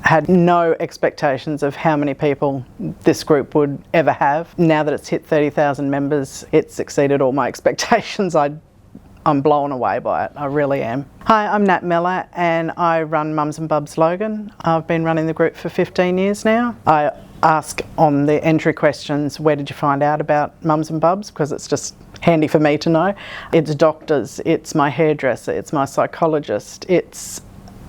Had no expectations of how many people this group would ever have. Now that it's hit 30,000 members, it's exceeded all my expectations. I'm blown away by it, I really am. Hi, I'm Nat Millar and I run Mums and Bubs Logan. I've been running the group for 15 years now. I ask on the entry questions, where did you find out about Mums and Bubs? Because it's just handy for me to know. It's doctors, it's my hairdresser, it's my psychologist. It's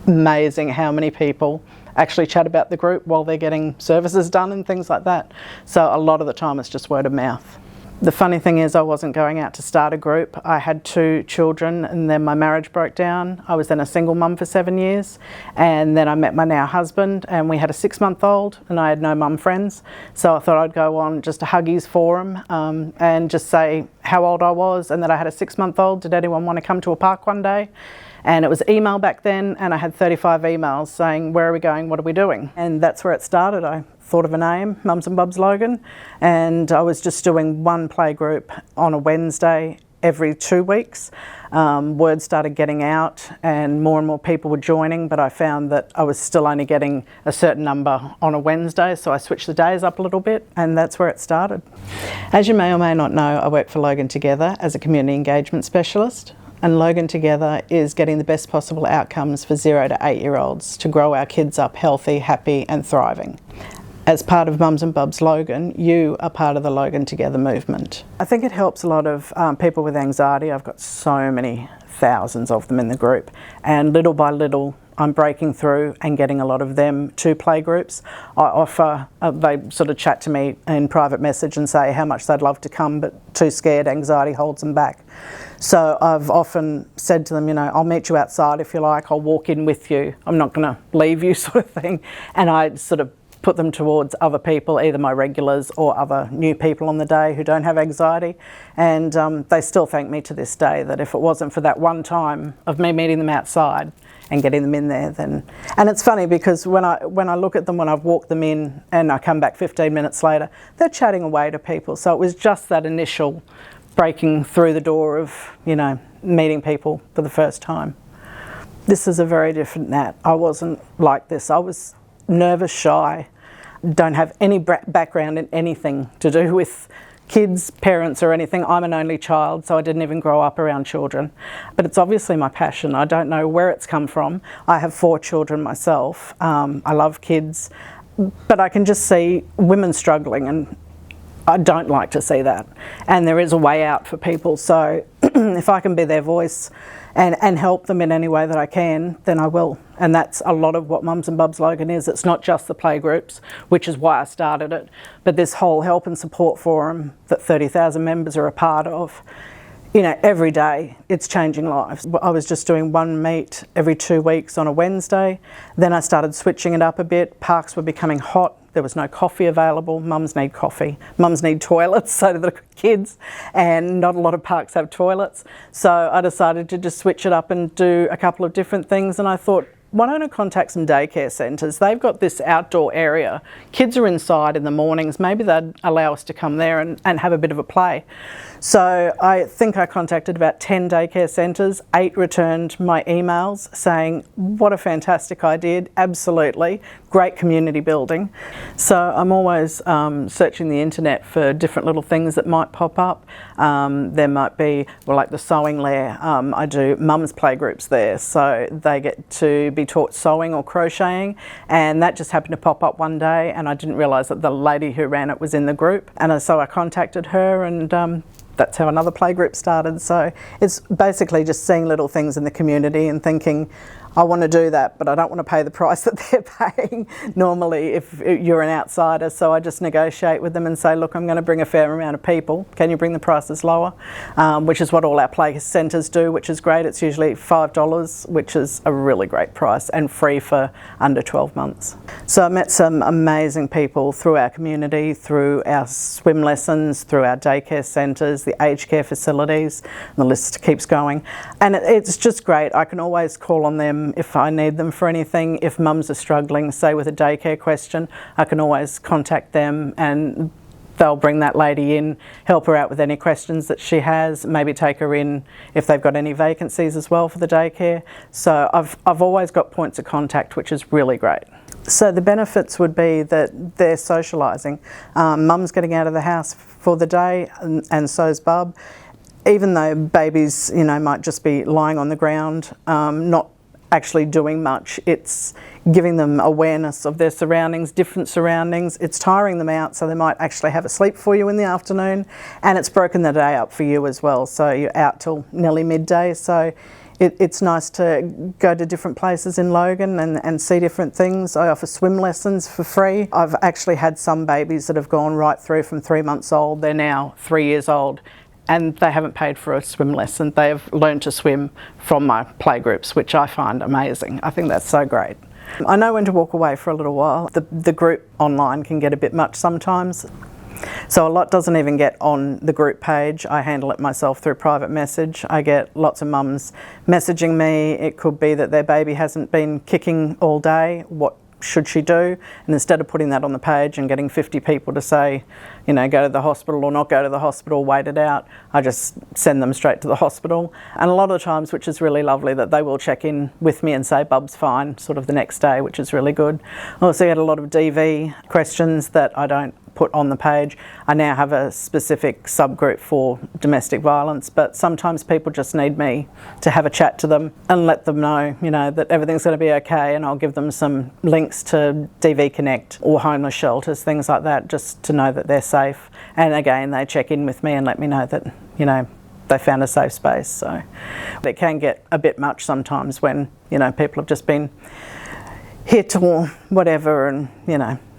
amazing how many people actually chat about the group while they're getting services done and things like that. So a lot of the time it's just word of mouth. The funny thing is I wasn't going out to start a group. I had 2 children and then my marriage broke down. I was then a single mum for 7 years, and then I met my now husband and we had a 6-month-old and I had no mum friends. So I thought I'd go on just a Huggies forum and just say how old I was and that I had a 6-month-old. Did anyone want to come to a park one day? And it was email back then, and I had 35 emails saying, where are we going, what are we doing? And that's where it started. I thought of a name, Mums and Bubs Logan, and I was just doing one play group on a Wednesday every 2 weeks. Word started getting out and more people were joining, but I found that I was still only getting a certain number on a Wednesday, so I switched the days up a little bit, and that's where it started. As you may or may not know, I work for Logan Together as a community engagement specialist. And Logan Together is getting the best possible outcomes for 0 to 8-year-olds to grow our kids up healthy, happy and thriving. As part of Mums and Bubs Logan, you are part of the Logan Together movement. I think it helps a lot of people with anxiety. I've got so many thousands of them in the group, and little by little I'm breaking through and getting a lot of them to play groups. I offer, they sort of chat to me in private message and say how much they'd love to come, but too scared, anxiety holds them back. So I've often said to them, you know, I'll meet you outside if you like, I'll walk in with you, I'm not going to leave you sort of thing. And I sort of put them towards other people, either my regulars or other new people on the day who don't have anxiety. And they still thank me to this day that if it wasn't for that one time of me meeting them outside and getting them in there, then... And it's funny because when I look at them, when I've walked them in and I come back 15 minutes later, they're chatting away to people. So it was just that initial breaking through the door of, you know, meeting people for the first time. This is a very different Nat. I wasn't like this. I was nervous, shy, don't have any background in anything to do with kids, parents or anything. I'm an only child, so I didn't even grow up around children. But it's obviously my passion. I don't know where it's come from. I have 4 children myself. I love kids, but I can just see women struggling, and I don't like to see that. And there is a way out for people. So if I can be their voice and help them in any way that I can, then I will. And that's a lot of what Mums and Bubs Logan is. It's not just the playgroups, which is why I started it, but this whole help and support forum that 30,000 members are a part of. You know, every day it's changing lives. I was just doing one meet every 2 weeks on a Wednesday. Then I started switching it up a bit. Parks were becoming hot. There was no coffee available. Mums need coffee. Mums need toilets, so do the kids, and not a lot of parks have toilets. So I decided to just switch it up and do a couple of different things, and I thought, why don't I contact some daycare centres? They've got this outdoor area. Kids are inside in the mornings. Maybe they'd allow us to come there and have a bit of a play. So I think I contacted about 10 daycare centres. 8 returned my emails saying, what a fantastic idea, absolutely, great community building. So I'm always searching the internet for different little things that might pop up. There might be, well, like the sewing lair. I do mums play groups there, so they get to be taught sewing or crocheting, and that just happened to pop up one day, and I didn't realise that the lady who ran it was in the group, and so I contacted her, and that's how another playgroup started. So it's basically just seeing little things in the community and thinking, I want to do that, but I don't want to pay the price that they're paying normally if you're an outsider. So I just negotiate with them and say, look, I'm going to bring a fair amount of people. Can you bring the prices lower? Which is what all our play centres do, which is great. It's usually $5, which is a really great price, and free for under 12 months. So I met some amazing people through our community, through our swim lessons, through our daycare centres, the aged care facilities, and the list keeps going. And it's just great. I can always call on them if I need them for anything. If mums are struggling, say with a daycare question, I can always contact them and they'll bring that lady in, help her out with any questions that she has, maybe take her in if they've got any vacancies as well for the daycare. So I've always got points of contact, which is really great. So the benefits would be that they're socialising. Mum's getting out of the house for the day, and so's Bub. Even though babies, might just be lying on the ground, not actually doing much, it's giving them awareness of their surroundings, different surroundings. It's tiring them out, so they might actually have a sleep for you in the afternoon, and it's broken the day up for you as well. So you're out till nearly midday. So it's nice to go to different places in Logan and see different things. I offer swim lessons for free. I've actually had some babies that have gone right through from 3 months old. They're now 3 years old, and they haven't paid for a swim lesson. They have learned to swim from my playgroups, which I find amazing. I think that's so great. I know when to walk away for a little while. The group online can get a bit much sometimes. So a lot doesn't even get on the group page. I handle it myself through private message. I get lots of mums messaging me. It could be that their baby hasn't been kicking all day. What should she do? And instead of putting that on the page and getting 50 people to say, go to the hospital or not go to the hospital, wait it out, I just send them straight to the hospital. And a lot of the times, which is really lovely, that they will check in with me and say, Bub's fine, sort of the next day, which is really good. I also get a lot of DV questions that I don't put on the page. I now have a specific subgroup for domestic violence, but sometimes people just need me to have a chat to them and let them know, that everything's going to be okay, and I'll give them some links to DV Connect or homeless shelters, things like that, just to know that they're safe. And again, they check in with me and let me know that, they found a safe space. So it can get a bit much sometimes when, people have just been hit or whatever, and,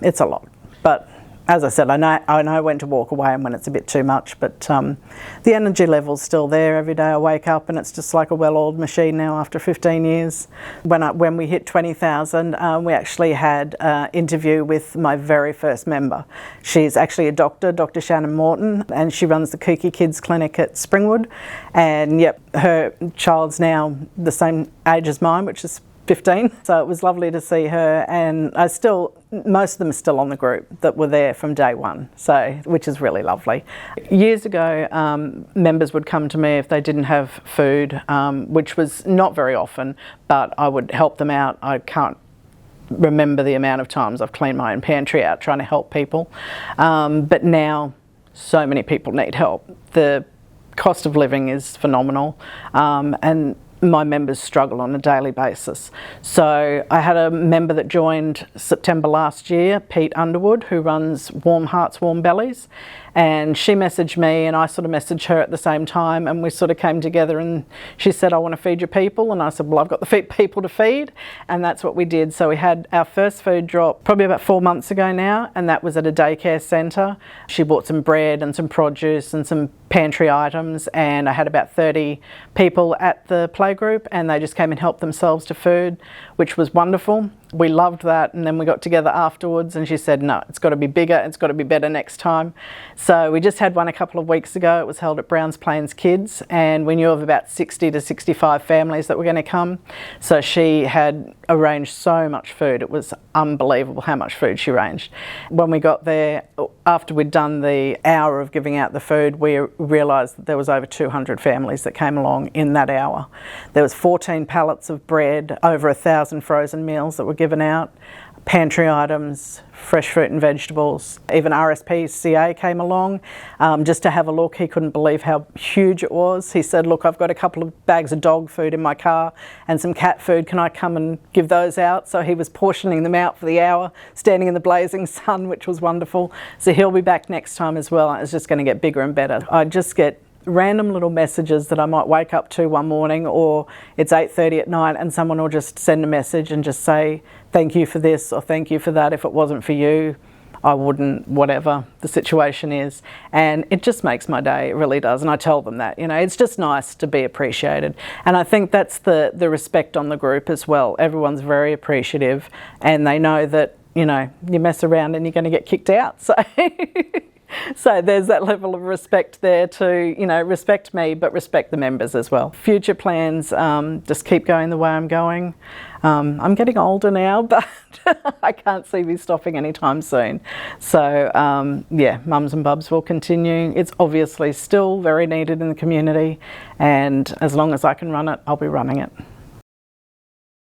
it's a lot. But as I said, I know when to walk away and when it's a bit too much, but the energy level's still there. Every day I wake up and it's just like a well-oiled machine now after 15 years. When we hit 20,000, we actually had an interview with my very first member. She's actually a doctor, Dr. Shannon Morton, and she runs the Kooky Kids Clinic at Springwood. And yep, her child's now the same age as mine, which is 15. So it was lovely to see her, and most of them are still on the group that were there from day one, so which is really lovely. Years ago, members would come to me if they didn't have food, which was not very often, but I would help them out. I can't remember the amount of times I've cleaned my own pantry out trying to help people. But now so many people need help. The cost of living is phenomenal, and my members struggle on a daily basis. So I had a member that joined September last year, Pete Underwood, who runs Warm Hearts, Warm Bellies, and she messaged me and I sort of messaged her at the same time, and we sort of came together, and she said, I want to feed your people, and I said, well, I've got the people to feed, and that's what we did. So we had our first food drop probably about 4 months ago now, and that was at a daycare centre. She bought some bread and some produce and some pantry items, and I had about 30 people at the playgroup, and they just came and helped themselves to food, which was wonderful. We loved that, and then we got together afterwards and she said, no, it's got to be bigger, it's got to be better next time. So we just had one a couple of weeks ago. It was held at Browns Plains Kids, and we knew of about 60 to 65 families that were going to come. So she had arranged so much food. It was unbelievable how much food she arranged. When we got there, after we'd done the hour of giving out the food, we realised that there was over 200 families that came along in that hour. There was 14 pallets of bread, over 1,000 frozen meals that were given out, pantry items, fresh fruit and vegetables. Even RSPCA came along just to have a look. He couldn't believe how huge it was. He said, look, I've got a couple of bags of dog food in my car and some cat food. Can I come and give those out? So he was portioning them out for the hour, standing in the blazing sun, which was wonderful. So he'll be back next time as well. It's just going to get bigger and better. I just get random little messages that I might wake up to one morning, or it's 8:30 at night and someone will just send a message and just say, thank you for this or thank you for that. If it wasn't for you, I wouldn't, whatever the situation is. And it just makes my day, it really does. And I tell them that, it's just nice to be appreciated. And I think that's the respect on the group as well. Everyone's very appreciative, and they know that, you mess around and you're going to get kicked out. So So there's that level of respect there to, respect me, but respect the members as well. Future plans, just keep going the way I'm going. I'm getting older now, but I can't see me stopping anytime soon. So yeah, Mums and Bubs will continue. It's obviously still very needed in the community, and as long as I can run it, I'll be running it.